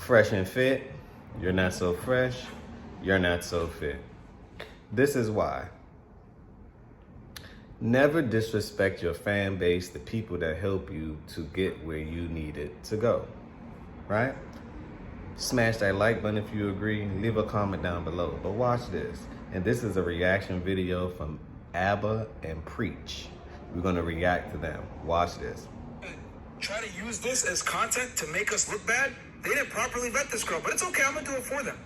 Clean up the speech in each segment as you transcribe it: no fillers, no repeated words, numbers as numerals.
Fresh and fit, you're not so fresh, you're not so fit. This is why. Never disrespect your fan base, the people that help you to get where you need it to go, right? Smash that like button if you agree, leave a comment down below. But watch this, and this is a reaction video from ABBA and Preach. We're gonna react to them. Watch this. Try to use this as content to make us look bad. They didn't properly vet this girl, but it's okay, I'm gonna do it for them.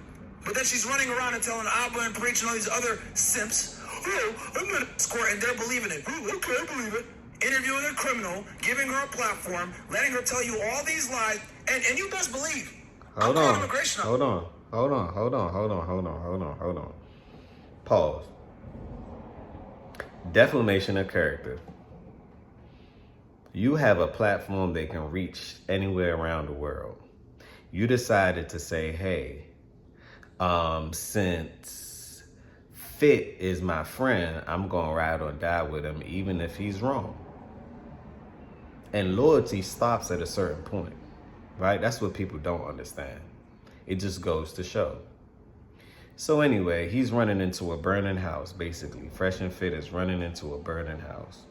But then she's running around and telling ABBA and Preach and all these other simps, oh, I'm gonna score, and they're believing it. Oh, okay, I believe it. Interviewing a criminal, giving her a platform, letting her tell you all these lies, and you best believe. Hold on. Pause. Defamation of character. You have a platform that can reach anywhere around the world. You decided to say, hey, since Fit is my friend, I'm gonna ride or die with him even if he's wrong. And loyalty stops at a certain point, right? That's what people don't understand. It just goes to show. So anyway, he's running into a burning house, basically. Fresh and Fit is running into a burning house.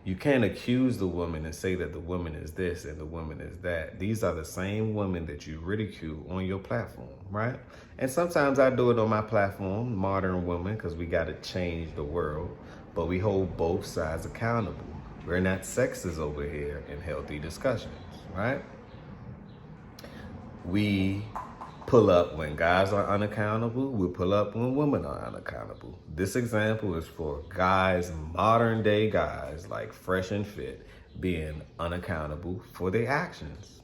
You can't accuse the woman and say that the woman is this and the woman is that. These are the same women that you ridicule on your platform, right? And sometimes I do it on my platform, Modern Woman, because we got to change the world, but we hold both sides accountable. We're not sexist over here in Healthy Discussions, right? We pull up when guys are unaccountable. We pull up when women are unaccountable. This example is for guys, modern day guys like Fresh and Fit, being unaccountable for their actions.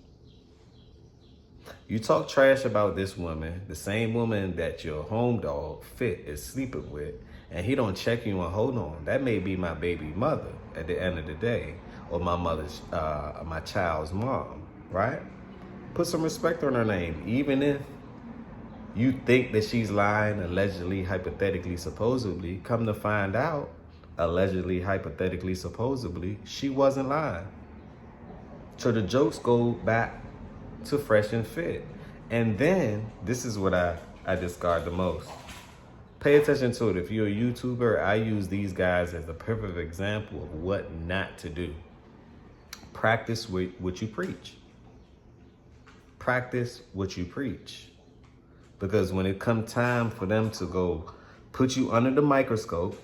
You talk trash about this woman, the same woman that your home dog, Fit, is sleeping with, and he don't check you and hold on. That may be my baby mother at the end of the day, or my child's mom, right? Put some respect on her name, even if you think that she's lying, allegedly, hypothetically, supposedly. Come to find out, allegedly, hypothetically, supposedly, she wasn't lying. So the jokes go back to Fresh and Fit. And then, this is what I discard the most. Pay attention to it. If you're a YouTuber, I use these guys as a perfect example of what not to do. Practice what you preach. Practice what you preach. Because when it comes time for them to go put you under the microscope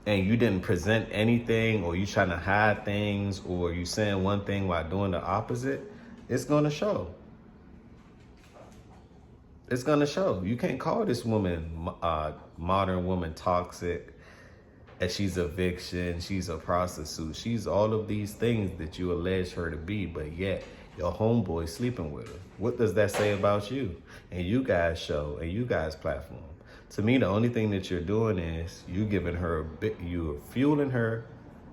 and you didn't present anything, or you trying to hide things, or you saying one thing while doing the opposite, it's going to show. It's going to show. You can't call this woman, Modern Woman, toxic, and she's a vixen, she's a prostitute. She's all of these things that you allege her to be, but yet your homeboy sleeping with her. What does that say about you and you guys' show and you guys' platform? To me, the only thing that you're doing is you giving her you're fueling her,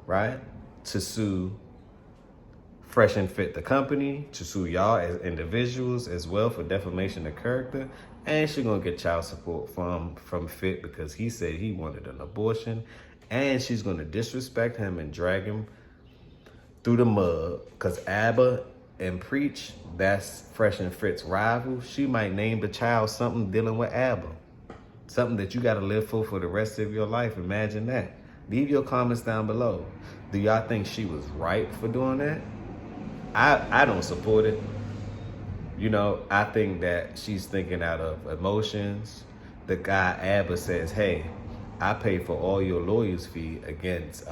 right, to sue Fresh and Fit the company, to sue y'all as individuals as well for defamation of character, and she's gonna get child support from Fit because he said he wanted an abortion, and she's gonna disrespect him and drag him through the mud because ABBA and Preach, that's Fresh and Fit's rival. She might name the child something dealing with ABBA. Something that you gotta live for the rest of your life. Imagine that. Leave your comments down below. Do y'all think she was right for doing that? I don't support it. You know, I think that she's thinking out of emotions. The guy ABBA says, hey, I pay for all your lawyer's fee against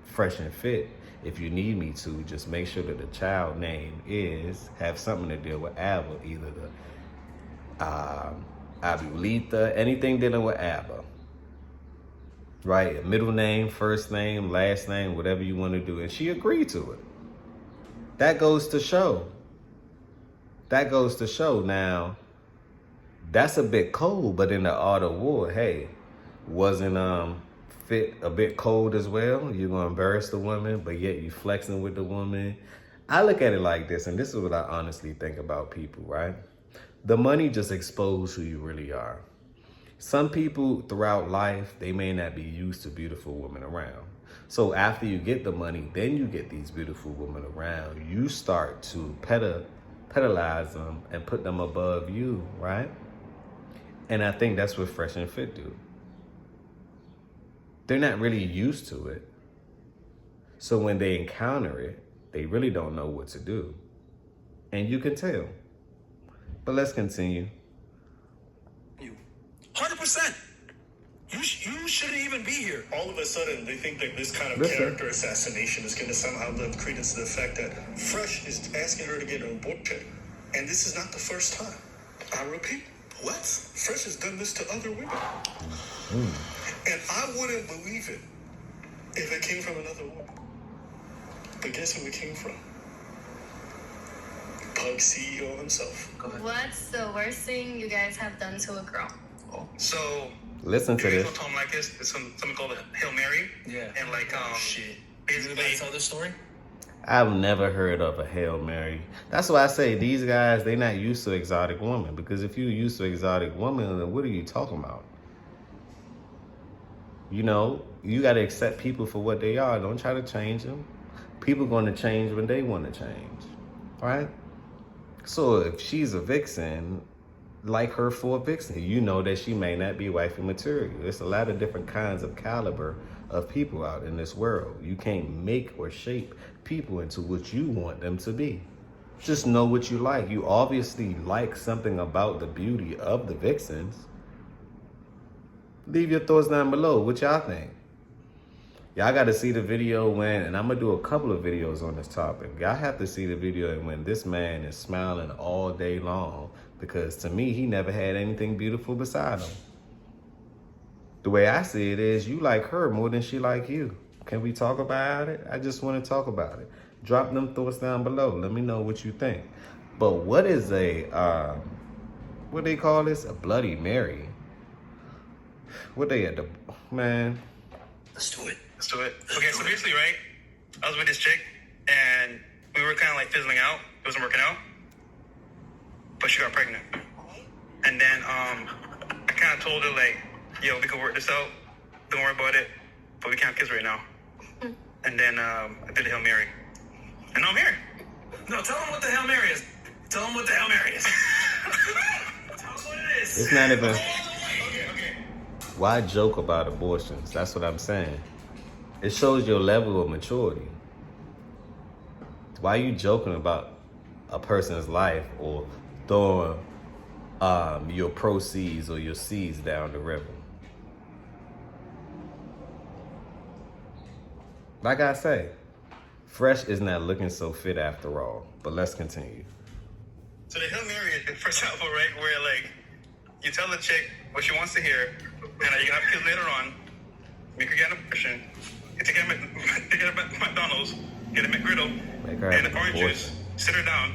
Fresh and Fit. If you need me to, just make sure that the child name have something to deal with ABBA, either the Abulita, anything dealing with ABBA, right? Middle name, first name, last name, whatever you want to do. And she agreed to it. That goes to show. That goes to show. Now, that's a bit cold, but in the art of war, hey, wasn't Fit a bit cold as well? You're gonna embarrass the woman, but yet you flexing with the woman. I look at it like this, and this is what I honestly think about people, right? The money just exposed who you really are. Some people throughout life, they may not be used to beautiful women around. So after you get the money, then you get these beautiful women around. You start to pedalize them and put them above you, right? And I think that's what Fresh and Fit do. They're not really used to it. So when they encounter it, they really don't know what to do. And you can tell. But let's continue. 100%. You shouldn't even be here. All of a sudden, they think that this kind of Listen. character assassination is going to somehow lend credence to the fact that Fresh is asking her to get an abortion. And this is not the first time. I repeat, what? Fresh has done this to other women. And I wouldn't believe it if it came from another woman. But guess who it came from? Pug CEO himself. What's the worst thing you guys have done to a girl? So, Listen to you this. don't tell them like this. It's something called a Hail Mary. Yeah. And like, Shit. basically, tell the story? I've never heard of a Hail Mary. That's why I say these guys, they're not used to exotic women. Because if you're used to exotic women, then what are you talking about? You know, you got to accept people for what they are. Don't try to change them. People going to change when they want to change. Right? So if she's a vixen, like her for a vixen, you know that she may not be wifey material. There's a lot of different kinds of caliber of people out in this world. You can't make or shape people into what you want them to be. Just know what you like. You obviously like something about the beauty of the vixens. Leave your thoughts down below. What y'all think? Y'all got to see the video when, and I'm going to do a couple of videos on this topic. Y'all have to see the video when this man is smiling all day long, because to me, he never had anything beautiful beside him. The way I see it is, you like her more than she like you. Can we talk about it? I just want to talk about it. Drop them thoughts down below. Let me know what you think. But what is what they call this? A Bloody Mary? What they at the, man? let's do it. Let's do it. Okay, so basically, right, I was with this chick, and we were kind of like fizzling out. It wasn't working out. But she got pregnant. And then I kind of told her, like, yo, we could work this out. Don't worry about it. But we can't kiss right now. And then I did the Hail Mary. And now I'm here. No, tell them what the Hail Mary is. Tell them what the Hail Mary is. Tell them what it is. It's not even. Okay. Why joke about abortions? That's what I'm saying. It shows your level of maturity. Why are you joking about a person's life or throwing your proceeds or your seeds down the river? Like I say, Fresh is not looking so fit after all. But let's continue. So the Hail Mary is, for example, right, where like you tell the chick what she wants to hear, and you can have kids later on. You can get an abortion. You take her to McDonald's, get a McGriddle, Make her and have the an orange abortion. juice. Sit her down.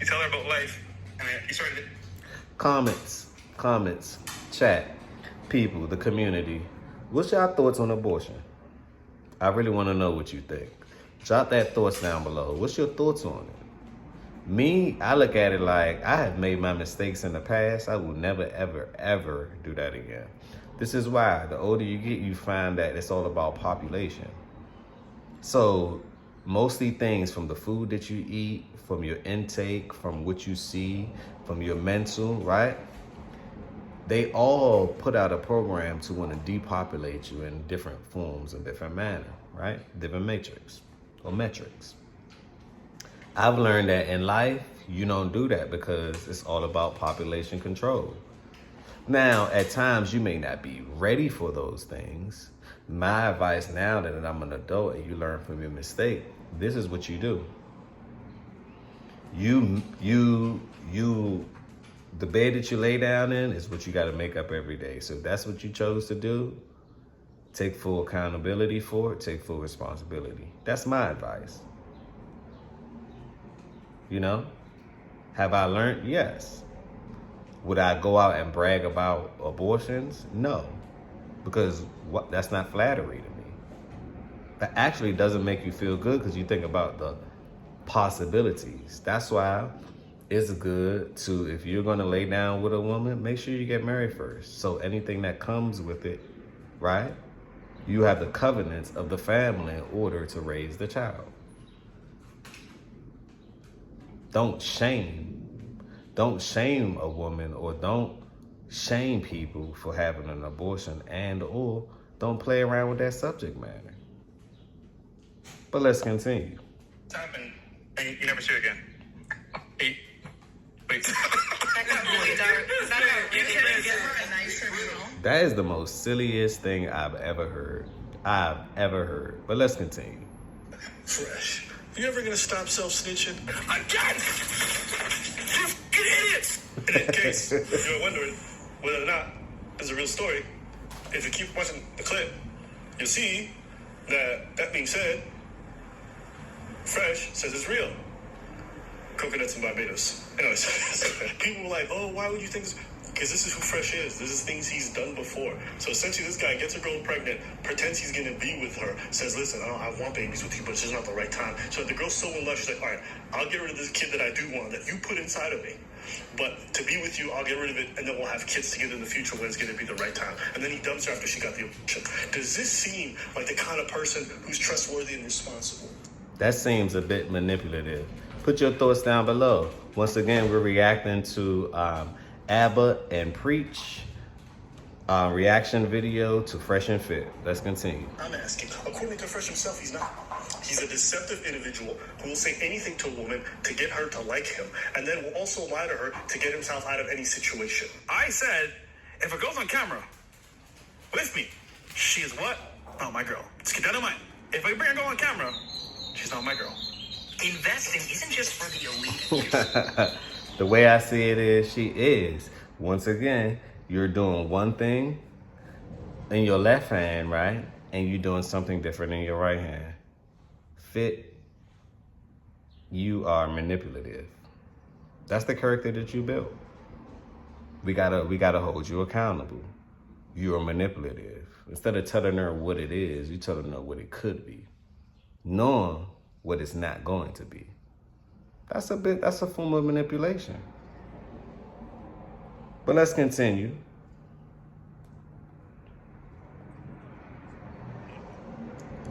You tell her about life, and you started it. Comments, chat, people, the community. What's y'all thoughts on abortion? I really want to know what you think. Drop that thoughts down below. What's your thoughts on it? Me, I look at it like I have made my mistakes in the past. I will never, ever, ever do that again. This is why the older you get, you find that it's all about population. So mostly things from the food that you eat, from your intake, from what you see, from your mental, right? They all put out a program to want to depopulate you in different forms and different manner, right? Different matrix or metrics. I've learned that in life, you don't do that because it's all about population control. Now, at times, you may not be ready for those things. My advice now that I'm an adult and you learn from your mistake, this is what you do. The bed that you lay down in is what you got to make up every day. So if that's what you chose to do, take full accountability for it, take full responsibility. That's my advice. You know? Have I learned? Yes. Would I go out and brag about abortions? No. Because that's not flattery to me. That actually doesn't make you feel good because you think about the possibilities. That's why it's good to, if you're going to lay down with a woman, make sure you get married first. So anything that comes with it, right? You have the covenants of the family in order to raise the child. don't shame. Don't shame a woman, or don't shame people for having an abortion, and or don't play around with that subject matter. But let's continue. It's happened, and you never see her again. Wait. That got really dark. Is that a really give her a nice tribunal? That is the most silliest thing I've ever heard. But let's continue. Fresh. You ever gonna stop self-snitching? Again! You fucking idiots! In case you're wondering whether or not it's a real story, if you keep watching the clip, you'll see that being said, Fresh says it's real. Coconuts in Barbados. Anyways, people were like, oh, why would you think this? Because this is who Fresh is. This is things he's done before. So essentially, this guy gets a girl pregnant, pretends he's going to be with her, says, listen, I want babies with you, but it's just not the right time. So the girl's so in love, she's like, all right, I'll get rid of this kid that I do want, that you put inside of me. But to be with you, I'll get rid of it, and then we'll have kids together in the future when it's going to be the right time. And then he dumps her after she got the abortion. Does this seem like the kind of person who's trustworthy and responsible? That seems a bit manipulative. Put your thoughts down below. Once again, we're reacting to ABBA and Preach reaction video to Fresh and Fit. Let's continue. I'm asking. According to Fresh himself, he's not. He's a deceptive individual who will say anything to a woman to get her to like him, and then will also lie to her to get himself out of any situation. I said, if a girl's on camera with me, she is what? Not my girl. Let's keep that in mind. If I bring a girl on camera, she's not my girl. Investing isn't just for the elite. The way I see it is, she is. Once again, you're doing one thing in your left hand, right? And you're doing something different in your right hand. Fit, you are manipulative. That's the character that you built. We gotta hold you accountable. You are manipulative. Instead of telling her what it is, you telling her what it could be, knowing what it's not going to be. That's a form of manipulation. But let's continue.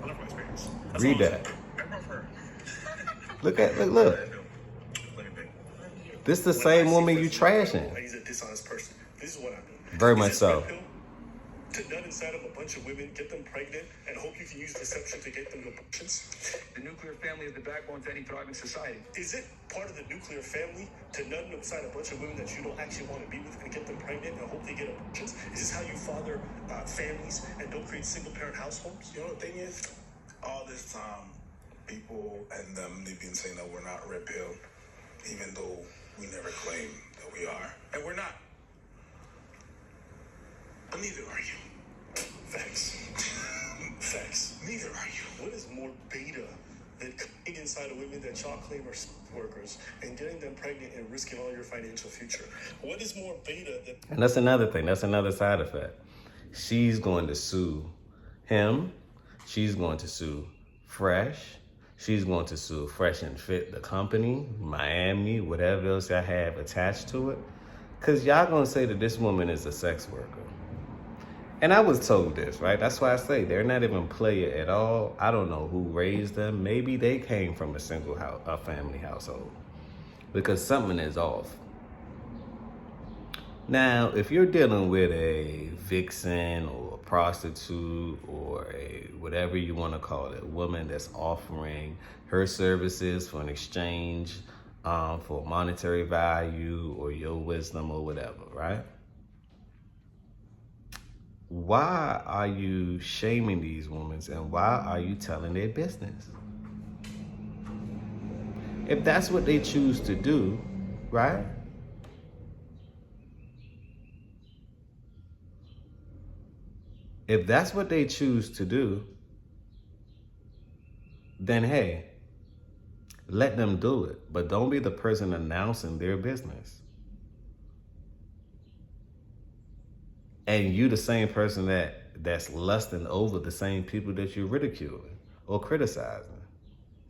I love my experience. Read that. I love her. Look. This the same woman you trashing. He's a dishonest person. This is what I mean. Very Is much this so. red pill to nut inside of a bunch of women, get them pregnant, and hope you can use deception to get them abortions? The nuclear family is the backbone to any thriving society. Is it part of the nuclear family to nut inside a bunch of women that you don't actually want to be with and get them pregnant and hope they get abortions? Is this how you father families and don't create single-parent households? You know, the thing is, all this time, people and them, they've been saying that we're not red pill, even though we never claim that we are. And we're not. But neither are you. Facts. Facts. Neither are you. What is more beta than coming inside of women that y'all claim are sex workers and getting them pregnant and risking all your financial future? What is more beta than... And that's another thing. That's another side effect. She's going to sue him. She's going to sue Fresh. She's going to sue Fresh and Fit, the company, Miami, whatever else I have attached to it. Because y'all going to say that this woman is a sex worker. And I was told this, right? That's why I say they're not even player at all. I don't know who raised them. Maybe they came from a family household. Because something is off. Now, if you're dealing with a vixen or a prostitute or a whatever you want to call it, a woman that's offering her services for an exchange for monetary value or your wisdom or whatever, right? Why are you shaming these women and why are you telling their business? If that's what they choose to do, right? If that's what they choose to do, then hey, let them do it. But don't be the person announcing their business. And you the same person that's lusting over the same people that you're ridiculing or criticizing.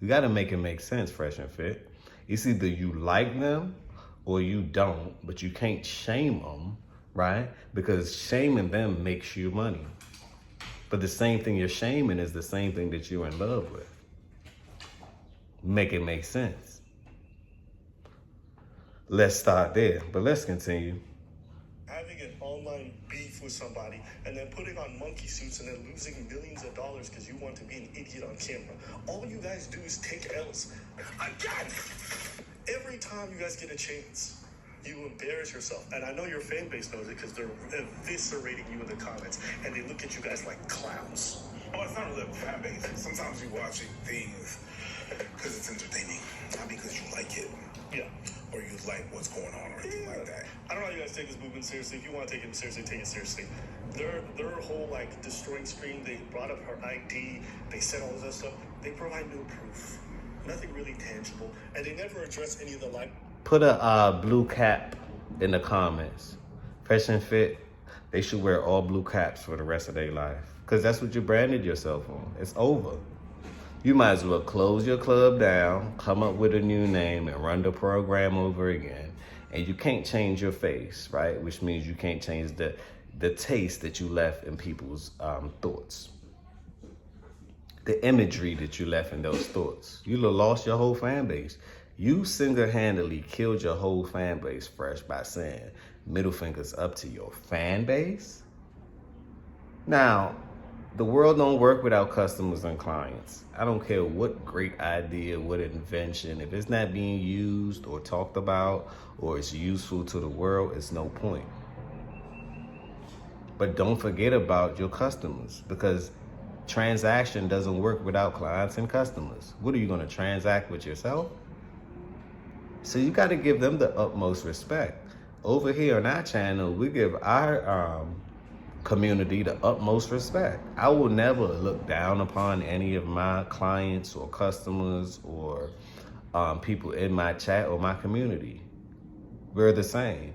You gotta make it make sense, Fresh and Fit. It's either you like them or you don't, but you can't shame them, right? Because shaming them makes you money. But the same thing you're shaming is the same thing that you're in love with. Make it make sense. Let's start there, but let's continue. Having an online beef with somebody and then putting on monkey suits and then losing millions of dollars because you want to be an idiot on camera. All you guys do is take L's. Again! Every time you guys get a chance, you embarrass yourself. And I know your fan base knows it because they're eviscerating you in the comments and they look at you guys like clowns. Oh, it's not really a fan base. Sometimes you watching things because it's entertaining, not because you like it. Yeah. Or you like what's going on or anything like that. I don't know how you guys take this movement seriously. If you want to take it seriously, take it seriously. Their whole like destroying stream, they brought up her ID, they said all this stuff. They provide no proof. Nothing really tangible. And they never address any of the like. Put a blue cap in the comments. Fresh and Fit, they should wear all blue caps for the rest of their life. Because that's what you branded yourself on. It's over. You might as well close your club down, come up with a new name, and run the program over again. And you can't change your face, right? Which means you can't change the taste that you left in people's thoughts. The imagery that you left in those thoughts. You lost your whole fan base. You single-handedly killed your whole fan base, Fresh, by saying middle fingers up to your fan base. Now, the world don't work without customers and clients. I don't care what great idea, what invention, if it's not being used or talked about or it's useful to the world, it's no point. But don't forget about your customers, because transaction doesn't work without clients and customers. What are you going to transact with yourself? So you got to give them the utmost respect. Over here on our channel, we give our community the utmost respect. I will never look down upon any of my clients or customers or people in my chat or my community. We're the same.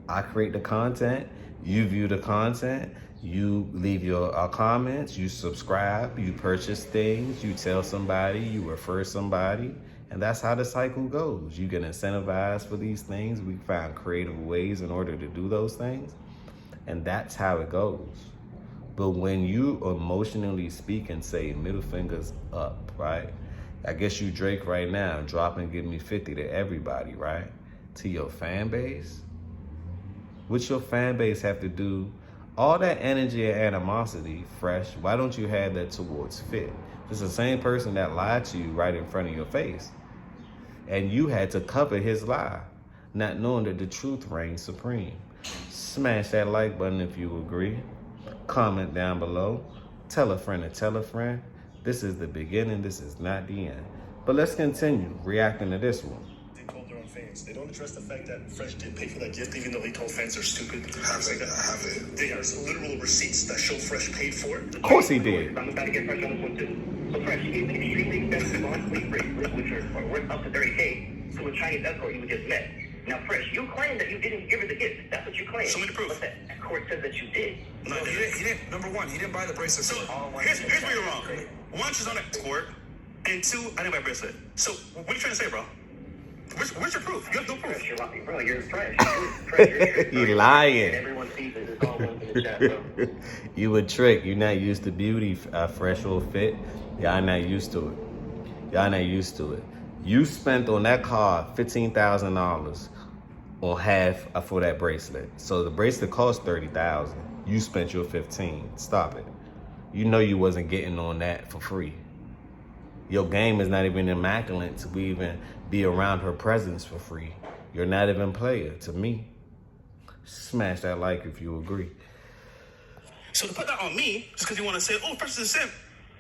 I create the content, you view the content, you leave your comments, you subscribe, you purchase things, you tell somebody, you refer somebody, and that's how the cycle goes. You get incentivized for these things. We find creative ways in order to do those things. And that's how it goes. But when you emotionally speak and say middle fingers up, right? I guess you Drake right now, drop and give me 50 to everybody, right? To your fan base. What your fan base have to do, all that energy and animosity, Fresh, why don't you have that towards Fit? It's the same person that lied to you right in front of your face. And you had to cover his lie, not knowing that the truth reigns supreme. Smash that like button if you agree. Comment down below. Tell a friend to tell a friend. This is the beginning. This is not the end. But let's continue reacting to this one. They told their own fans. They don't address the fact that Fresh did pay for that gift, even though he told fans they're stupid. There's literal receipts that show Fresh paid for it. Of course he did. I'm about to get Fresh on this one too. So Fresh, he gave an extremely expensive launch bracelet, which are worth up to $30K, to a Chinese escort you just met. Now, Fresh, you claim that you didn't give her the gift. That's what you claim. Show me the proof. But that court says that you did. No, he didn't. Number one, he didn't buy the bracelet. So here's where you're wrong. One, she's on a court, and two, I didn't buy a bracelet. So what are you trying to say, bro? Where's your proof? You have no proof. Fresh, you're lying. Bro, you're Fresh. Fresh, He lying. Everyone sees it. It's all over in the chat, bro. You a trick. You're not used to beauty, Fresh or Fit. Y'all not used to it. Y'all not used to it. You spent on that car $15,000 on half for that bracelet. So the bracelet cost $30,000. You spent your $15,000. Stop it. You know you wasn't getting on that for free. Your game is not even immaculate to even be around her presence for free. You're not even player to me. Smash that like if you agree. So to put that on me, just because you want to say, oh, Fresh is a simp,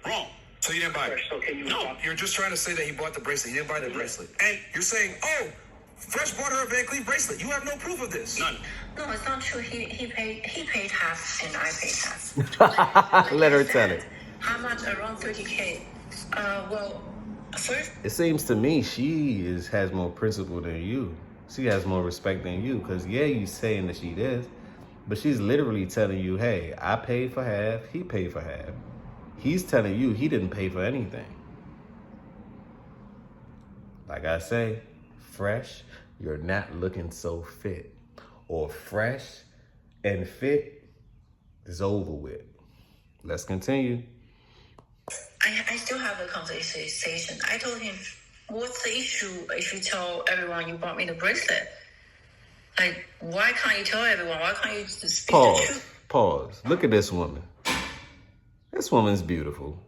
wrong. So you didn't buy it. Fresh, so can you No, stop? you're just trying to say that he bought the bracelet. He didn't buy the bracelet. And you're saying, oh, Fresh bought her a Van Cleef bracelet. You have no proof of this. None. No, it's not true. He paid half and I paid half. Let her tell it. How much? Around 30K. Well, first. It seems to me she has more principle than you. She has more respect than you. Because, yeah, you saying that she is. But she's literally telling you, hey, I paid for half. He paid for half. He's telling you he didn't pay for anything. Like I say, Fresh, you're not looking so fit. Or Fresh and Fit is over with. Let's continue. I still have a conversation. I told him, what's the issue if you tell everyone you bought me the bracelet? Like, why can't you tell everyone? Why can't you just speak the truth? Pause. Look at this woman. This woman's beautiful.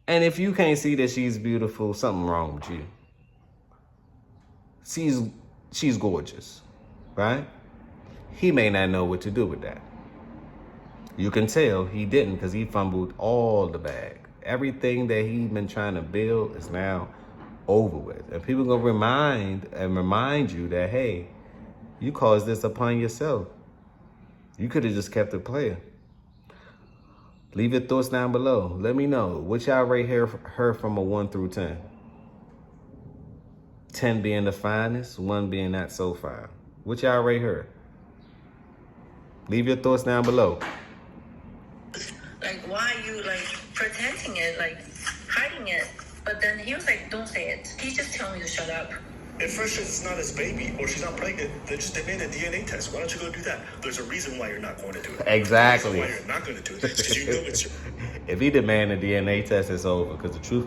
And if you can't see that she's beautiful, something wrong with you. She's gorgeous, right? He may not know what to do with that. You can tell he didn't, because he fumbled all the bag. Everything that he's been trying to build is now over with. And people gonna remind you that, hey, you caused this upon yourself. You could have just kept it playing. Leave your thoughts down below. Let me know. What y'all rate her from a 1 through 10? 10 being the finest, 1 being not so fine. What y'all rate her? Leave your thoughts down below. Like, why are you, like, pretending it, like, hiding it? But then he was like, don't say it. He just told me to shut up. If Fresh is not his baby or she's not pregnant, then just demand a DNA test. Why don't you go do that? There's a reason why you're not going to do it. Exactly. Why you're not going to do it? Because you know it's your... If he demand a DNA test, it's over, because the truth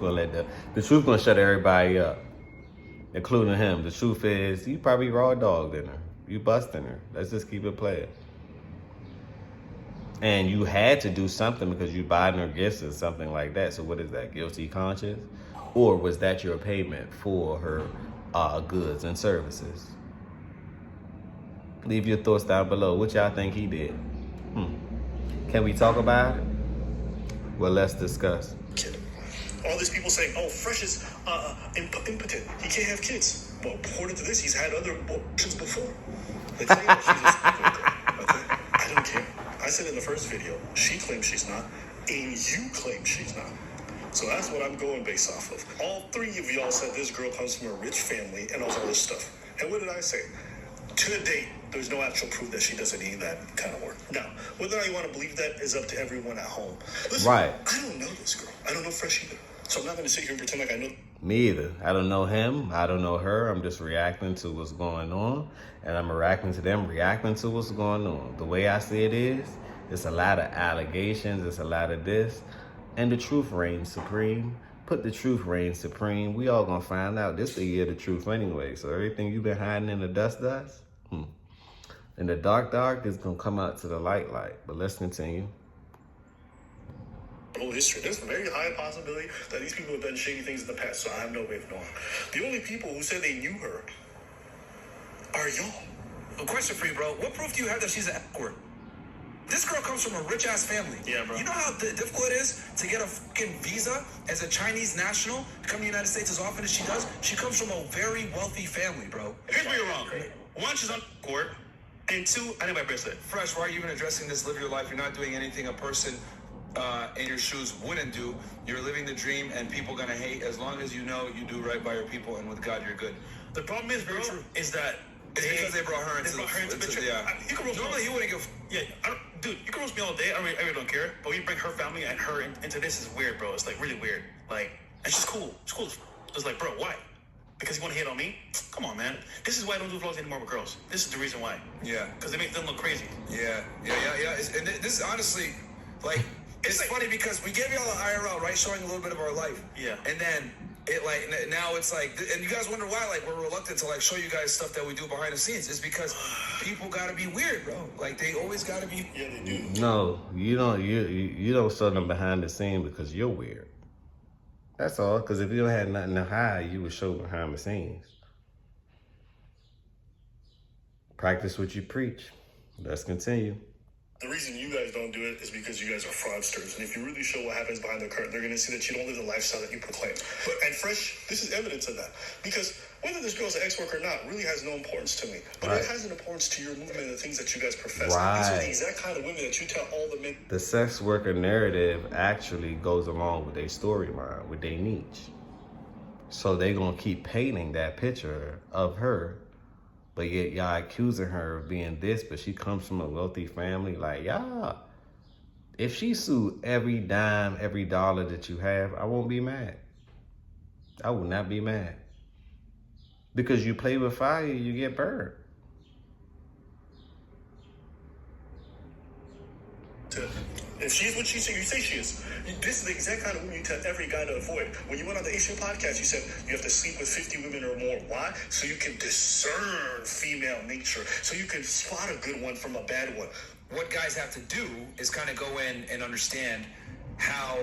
gonna shut everybody up, including him. The truth is, you probably raw dogged in her. You busting her. Let's just keep it playing. And you had to do something because you buying her gifts or something like that. So what is that, guilty conscience? Or was that your payment for her goods and services? Leave your thoughts down below. What y'all think he did? Can we talk about it? Well, let's discuss. Kid. All these people saying, oh, Fresh is impotent. He can't have kids. Well, according to this, he's had other abortions before. They tell you that she's a single girl. Okay? I don't care. I said in the first video, she claims she's not, and you claim she's not. So that's what I'm going based off of. All 3 of y'all said this girl comes from a rich family and all this stuff. And what did I say? To date, there's no actual proof that she does any of that kind of work. Now, whether or not you want to believe that is up to everyone at home. Listen, Right. I don't know this girl. I don't know Fresh either. So I'm not going to sit here and pretend like I know. Me either. I don't know him. I don't know her. I'm just reacting to what's going on. And I'm reacting to them, reacting to what's going on. The way I see it is, it's a lot of allegations. It's a lot of this. And the truth reigns supreme. Put the truth reign supreme. We all gonna find out. This the year of the truth anyway. So everything you've been hiding in the dust, in the dark is gonna come out to the light. But let's continue. Whole history. There's a very high possibility that these people have done shady things in the past, so I have no way of knowing. The only people who said they knew her are y'all. A question for you, bro. What proof do you have that she's an escort? This girl comes from a rich-ass family. Yeah, bro. You know how difficult it is to get a fucking visa as a Chinese national to come to the United States as often as she does? She comes from a very wealthy family, bro. Here's where you're wrong. 1, she's on court, and 2, I need my bracelet. Fresh, why are you even addressing this? Live your life. You're not doing anything a person in your shoes wouldn't do. You're living the dream, and people gonna hate. As long as you know you do right by your people, and with God, you're good. The problem is, bro, is that It's because they brought her into the picture. yeah. You can roast me. Normally, you wouldn't give. Yeah, dude, you can roast me all day. I really don't care. But when you bring her family and her into this, is weird, bro. It's like really weird. Like, and she's cool. She's cool. It's like, bro, why? Because you want to hate on me? Come on, man. This is why I don't do vlogs anymore with girls. This is the reason why. Yeah. Because they make them look crazy. Yeah. And this is honestly, like, it's like, funny because we gave y'all an IRL, right, showing a little bit of our life. Yeah. And then it like now it's like, and you guys wonder why like we're reluctant to like show you guys stuff that we do behind the scenes. It's because people gotta be weird, bro. Like they always gotta be. Yeah, they do. No, you don't. You don't show them behind the scene because you're weird. That's all. Because if you don't have nothing to hide, you would show behind the scenes. Practice what you preach. Let's continue. The reason you guys don't do it is because you guys are fraudsters. And if you really show what happens behind the curtain, they're going to see that you don't live the lifestyle that you proclaim. And Fresh, this is evidence of that. Because whether this girl's an ex-worker or not really has no importance to me. But it has an importance to your movement and the things that you guys profess. Right. These are the exact kind of women that you tell all the men. The sex worker narrative actually goes along with their storyline, with their niche. So they're going to keep painting that picture of her. But yet y'all accusing her of being this, but she comes from a wealthy family. Like, y'all, if she sued every dime, every dollar that you have, I won't be mad. I will not be mad. Because you play with fire, you get burned. If she's what you say she is. This is the exact kind of woman you tell every guy to avoid. When you went on the Asian podcast, you said you have to sleep with 50 women or more. Why? So you can discern female nature. So you can spot a good one from a bad one. What guys have to do is kind of go in and understand how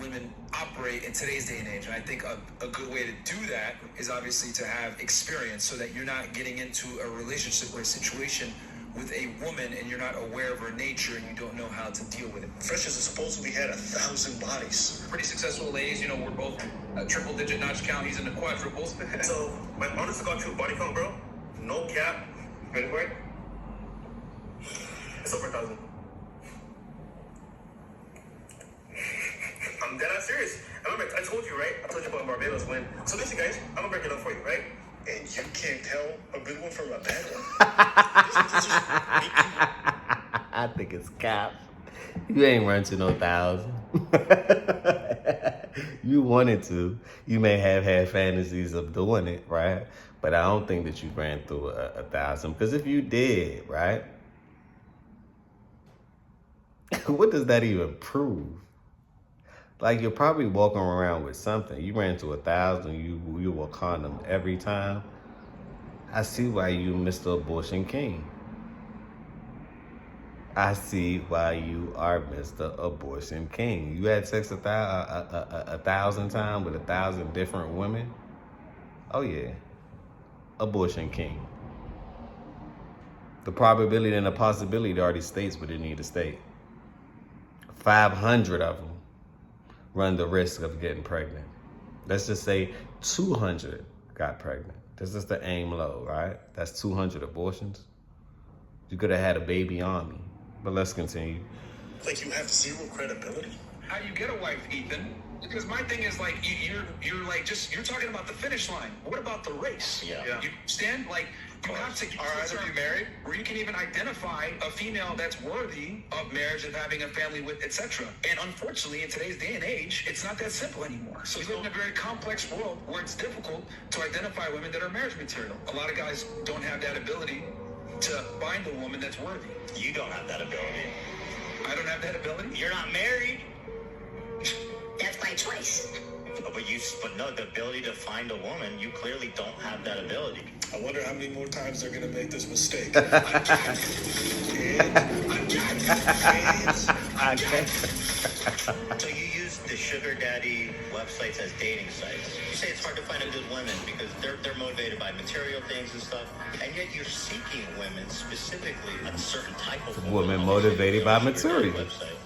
women operate in today's day and age. And I think a good way to do that is obviously to have experience, so that you're not getting into a relationship or a situation with a woman and you're not aware of her nature and you don't know how to deal with it. Fresh has supposedly had 1,000 bodies. Pretty successful ladies, you know, we're both a triple digit notch count, he's in the quadruples. So, my honest to God true body count, bro, no cap, ready for it? It's over 1,000. I'm dead ass serious. I remember, I told you, right? I told you about Barbados when. So listen, guys, I'm gonna break it up for you, right? And you can't tell a good one from a bad one. I think it's cap. You ain't run to no 1,000. You wanted to. You may have had fantasies of doing it, right? But I don't think that you ran through 1,000. Because if you did, right? What does that even prove? Like, you're probably walking around with something. You ran to 1,000. You were condom every time. I see why you Mr. Abortion King. I see why you are Mr. Abortion King. You had sex 1,000 times with 1,000 different women. Oh yeah, Abortion King. The probability and the possibility already states what it need to state. 500 of them run the risk of getting pregnant. Let's just say 200 got pregnant. This is the aim low, right? That's 200 abortions. You could have had a baby army. But let's continue. Like, you have zero credibility. How you get a wife, Ethan? Because my thing is, like, you're like, just, you're talking about the finish line. What about the race? Yeah. You understand? Like, you have to either of you married? where you can even identify a female that's worthy of marriage, of having a family with, etc. And unfortunately, in today's day and age, it's not that simple anymore. So we live in a very complex world where it's difficult to identify women that are marriage material. A lot of guys don't have that ability to find a woman that's worthy. You don't have that ability. I don't have that ability. You're not married. That's my choice. But no, the ability to find a woman, you clearly don't have that ability. I wonder how many more times they're gonna make this mistake. So you use the sugar daddy websites as dating sites. You say it's hard to find a good woman because they're motivated by material things and stuff, and yet you're seeking women, specifically a certain type of Women on motivated your by sugar daddy material. website.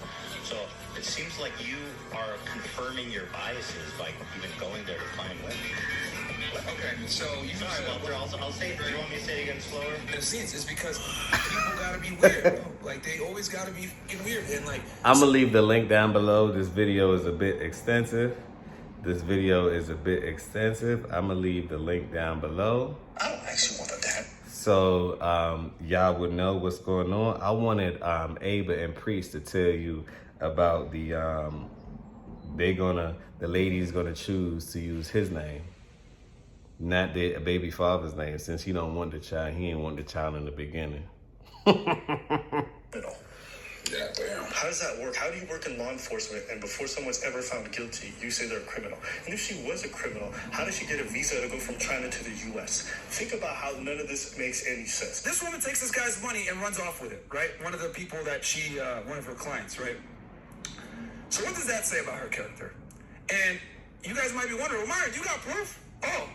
So it seems like you are confirming your biases by even going there to find women. Okay, so you know, I'll say it. Do you want me to say it again slower? in a sense, it's because people gotta be weird. Like, they always gotta be fucking weird. And like, I'm gonna leave the link down below. This video is a bit extensive. I'm gonna leave the link down below. I don't actually want that. So y'all would know what's going on. I wanted Ava and Priest to tell you about the lady's gonna choose to use his name, not the baby father's name, since he don't want the child. He ain't want the child in the beginning. Yeah, damn. How does that work? How do you work in law enforcement and before someone's ever found guilty, you say they're a criminal? And if she was a criminal, how does she get a visa to go from China to the U.S.? Think about how none of this makes any sense. this woman takes this guy's money and runs off with it, right? One of the people that she, one of her clients, right? So what does that say about her character? And you guys might be wondering, well, Myron, you got proof? Oh,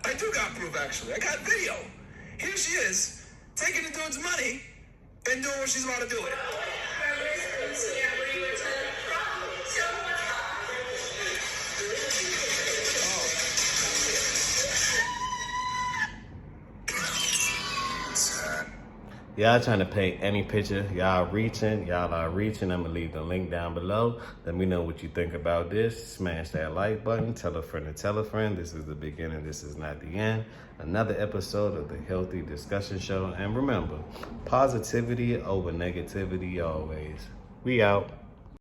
I do got proof, actually. I got video. Here she is, taking the dude's money and doing what she's about to do with it. Y'all trying to paint any picture. Y'all are reaching. I'm gonna leave the link down below. Let me know what you think about this. Smash that like button. Tell a friend to tell a friend. This is the beginning. This is not the end. Another episode of the Healthy Discussion Show. And remember, positivity over negativity always. We out.